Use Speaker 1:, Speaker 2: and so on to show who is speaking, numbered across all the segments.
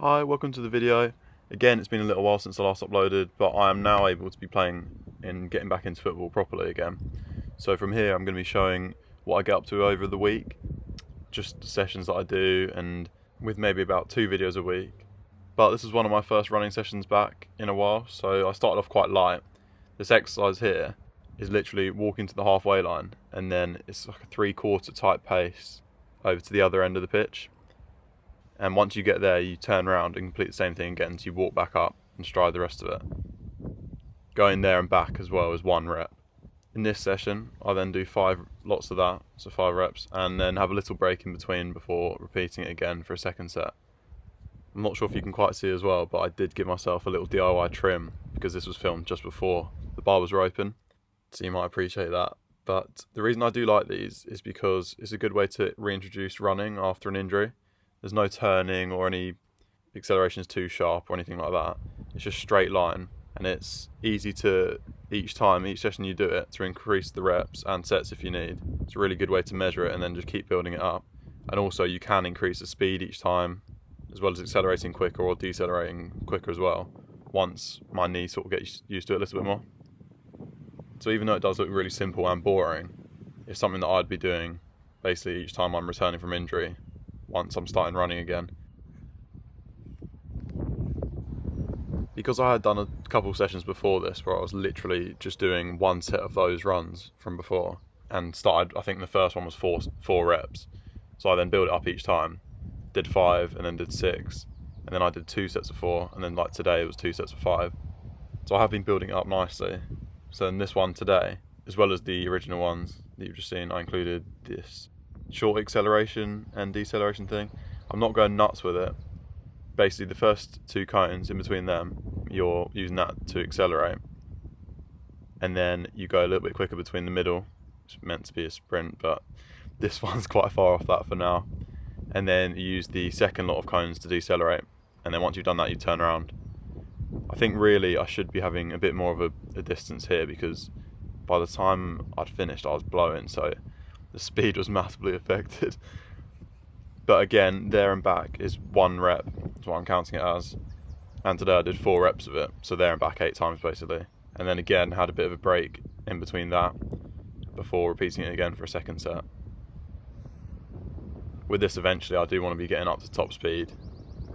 Speaker 1: Hi, welcome to the video. Again, it's been a little while since I last uploaded, but I am now able to be playing and getting back into football properly again. So from here, I'm going to be showing what I get up to over the week, just the sessions that I do, and with maybe about 2 videos a week. But this is one of my first running sessions back in a while, so I started off quite light. This exercise here is literally walking to the halfway line, and then it's like a 3/4 type pace over to the other end of the pitch. And once you get there, you turn around and complete the same thing again, so you walk back up and stride the rest of it. Going there and back as well is 1 rep. In this session, I then do 5 lots of that, so 5 reps, and then have a little break in between before repeating it again for a second set. I'm not sure if you can quite see as well, but I did give myself a little DIY trim because this was filmed just before the barbers were open, so you might appreciate that. But the reason I do like these is because it's a good way to reintroduce running after an injury. There's no turning or any accelerations too sharp or anything like that. It's just straight line, and it's easy to each session you do it, to increase the reps and sets if you need. It's a really good way to measure it and then just keep building it up. And also you can increase the speed each time, as well as accelerating quicker or decelerating quicker as well, once my knee sort of gets used to it a little bit more. So even though it does look really simple and boring, it's something that I'd be doing basically each time I'm returning from injury, once I'm starting running again. Because I had done a couple sessions before this where I was literally just doing 1 set of those runs from before, and started, I think the first one was 4 reps. So I then built it up each time, did 5 and then did 6, and then I did 2 sets of 4, and then like today it was 2 sets of 5. So I have been building it up nicely. So in this one today, as well as the original ones that you've just seen, I included this short acceleration and deceleration thing. I'm not going nuts with it. Basically the first 2 cones in between them, you're using that to accelerate, and then you go a little bit quicker between the middle. It's meant to be a sprint, but this one's quite far off that for now. And then you use the second lot of cones to decelerate, and then once you've done that you turn around. I think really I should be having a bit more of a distance here, because by the time I'd finished I was blowing, so the speed was massively affected. But again, there and back is 1 rep, that's what I'm counting it as. And today I did 4 reps of it, so there and back 8 times basically. And then again, had a bit of a break in between that before repeating it again for a second set. With this eventually I do want to be getting up to top speed,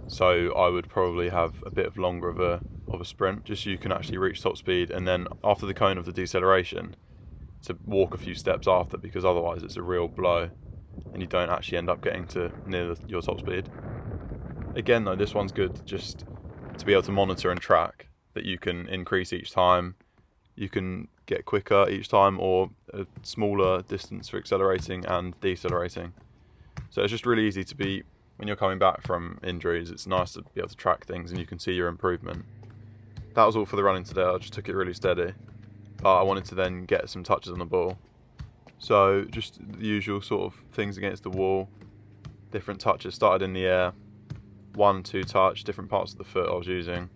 Speaker 1: so I would probably have a bit of longer of a sprint, just so you can actually reach top speed, and then after the cone of the deceleration, to walk a few steps after, because otherwise it's a real blow and you don't actually end up getting to near your top speed. Again though, this one's good just to be able to monitor and track that you can increase each time, you can get quicker each time, or a smaller distance for accelerating and decelerating. So it's just really easy to be, when you're coming back from injuries, it's nice to be able to track things and you can see your improvement. That was all for the running today. I just took it really steady, but I wanted to then get some touches on the ball. So just the usual sort of things against the wall, different touches. Started in the air, 1-2 touch, different parts of the foot I was using.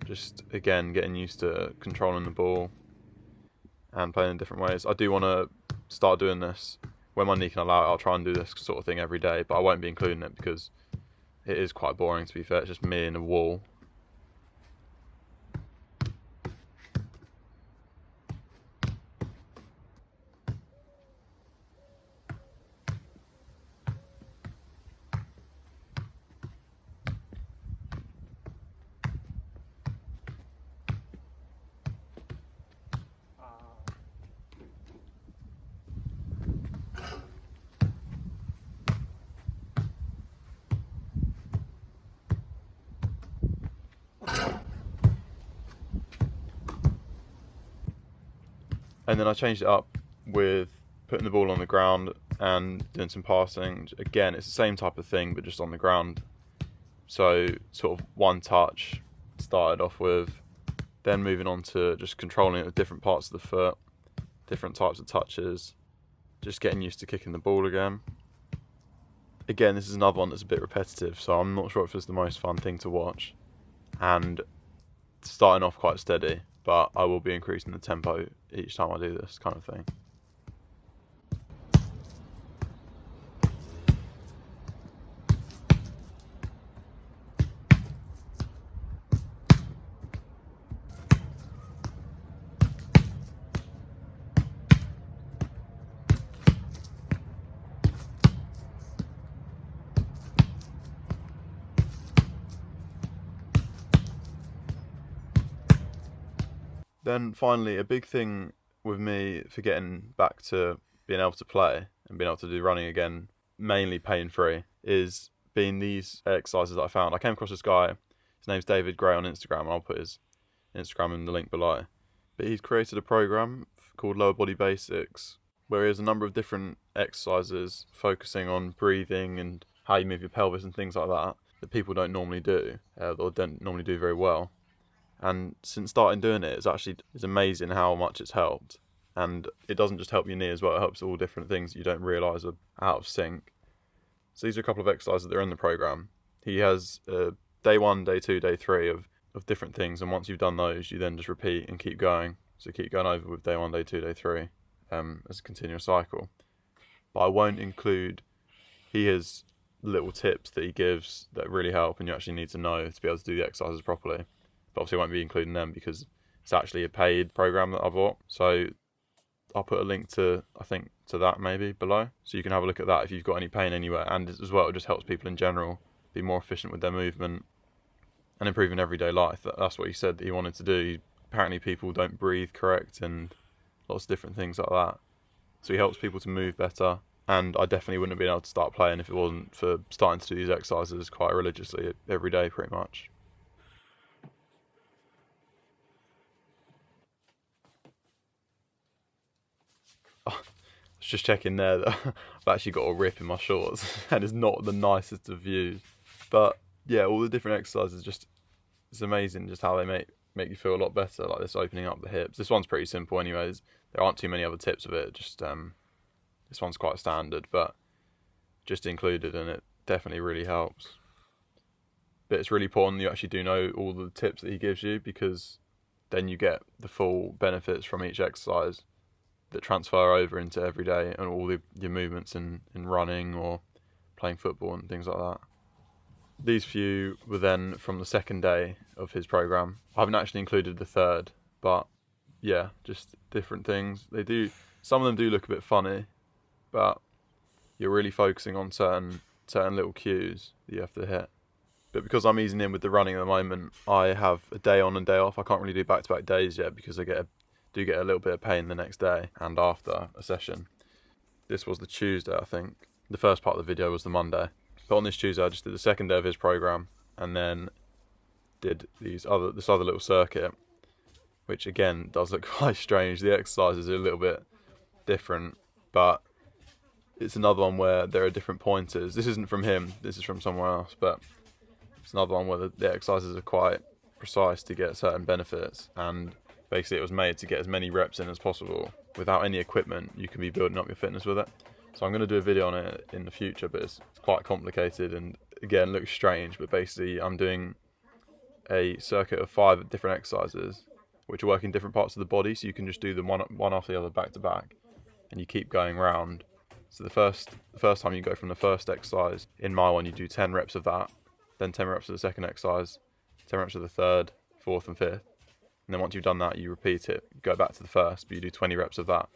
Speaker 1: Just again getting used to controlling the ball and playing in different ways. I do want to start doing this when my knee can allow it. I'll try and do this sort of thing every day, but I won't be including it because it is quite boring, to be fair. It's just me and a wall. And then I changed it up with putting the ball on the ground and doing some passing. Again, it's the same type of thing, but just on the ground. So sort of 1 touch started off with, then moving on to just controlling it with different parts of the foot, different types of touches, just getting used to kicking the ball again. Again, this is another one that's a bit repetitive, so I'm not sure if it's the most fun thing to watch. And starting off quite steady, but I will be increasing the tempo each time I do this kind of thing. Then finally, a big thing with me for getting back to being able to play and being able to do running again, mainly pain-free, is being these exercises that I found. I came across this guy, his name's David Gray on Instagram, and I'll put his Instagram in the link below. But he's created a program called Lower Body Basics, where he has a number of different exercises focusing on breathing and how you move your pelvis and things like that people don't normally do, or don't normally do very well. And since starting doing it, it's amazing how much it's helped. And it doesn't just help your knee as well, it helps all different things you don't realise are out of sync. So these are a couple of exercises that are in the programme. He has day 1, day 2, day 3 of different things, and once you've done those, you then just repeat and keep going. So keep going over with day 1, day 2, day 3 as a continuous cycle. But I won't include, he has little tips that he gives that really help and you actually need to know to be able to do the exercises properly. But obviously I won't be including them because it's actually a paid program that I bought. So I'll put a link to that maybe below, so you can have a look at that if you've got any pain anywhere. And as well, it just helps people in general be more efficient with their movement and improving everyday life. That's what he said that he wanted to do. Apparently people don't breathe correct and lots of different things like that. So he helps people to move better. And I definitely wouldn't have been able to start playing if it wasn't for starting to do these exercises quite religiously every day pretty much. I was just checking there that I've actually got a rip in my shorts and it's not the nicest of views. But yeah, all the different exercises, it's amazing just how they make you feel a lot better, like this opening up the hips. This one's pretty simple anyways. There aren't too many other tips of it, just this one's quite standard, but just included, and it definitely really helps. But it's really important you actually do know all the tips that he gives you, because then you get the full benefits from each exercise that transfer over into every day and all your movements in running or playing football and things like that. These few were then from the second day of his program. I haven't actually included the third, but yeah, just different things. Some of them do look a bit funny, but you're really focusing on certain little cues that you have to hit. But because I'm easing in with the running at the moment, I have a day on and day off. I can't really do back-to-back days yet because I do get a little bit of pain the next day and after a session. This was the Tuesday, I think. The first part of the video was the Monday. But on this Tuesday, I just did the second day of his program and then did this other little circuit, which again does look quite strange. The exercises are a little bit different, but it's another one where there are different pointers. This isn't from him, this is from somewhere else, but it's another one where the exercises are quite precise to get certain benefits, and basically it was made to get as many reps in as possible. Without any equipment, you can be building up your fitness with it. So I'm going to do a video on it in the future, but it's quite complicated and again looks strange, but basically I'm doing a circuit of 5 different exercises which work in different parts of the body, so you can just do them one after the other back to back and you keep going round. So the first time you go from the first exercise, in my one you do 10 reps of that, then 10 reps of the second exercise, 10 reps of the third, fourth and fifth. And then once you've done that, you repeat it, you go back to the first, but you do 20 reps of that.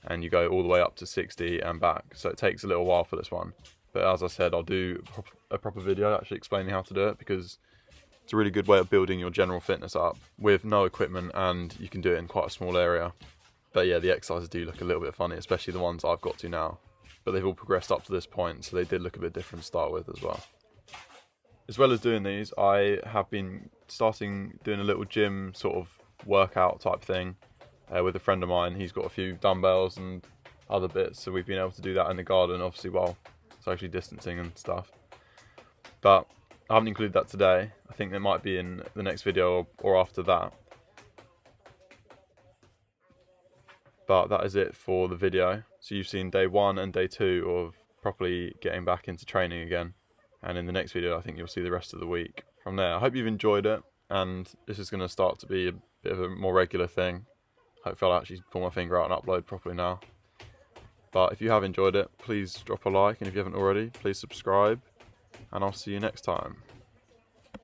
Speaker 1: And you go all the way up to 60 and back. So it takes a little while for this one. But as I said, I'll do a proper video actually explaining how to do it, because it's a really good way of building your general fitness up with no equipment, and you can do it in quite a small area. But yeah, the exercises do look a little bit funny, especially the ones I've got to now. But they've all progressed up to this point, so they did look a bit different to start with as well. As well as doing these, I have been doing a little gym sort of workout type thing with a friend of mine. He's got a few dumbbells and other bits, so we've been able to do that in the garden, obviously while socially distancing and stuff. But I haven't included that today. I think it might be in the next video or after that. But that is it for the video. So you've seen day 1 and day 2 of properly getting back into training again. And in the next video, I think you'll see the rest of the week from there. I hope you've enjoyed it, and this is going to start to be a bit of a more regular thing. Hopefully I'll actually pull my finger out and upload properly now. But if you have enjoyed it, please drop a like, and if you haven't already, please subscribe, and I'll see you next time.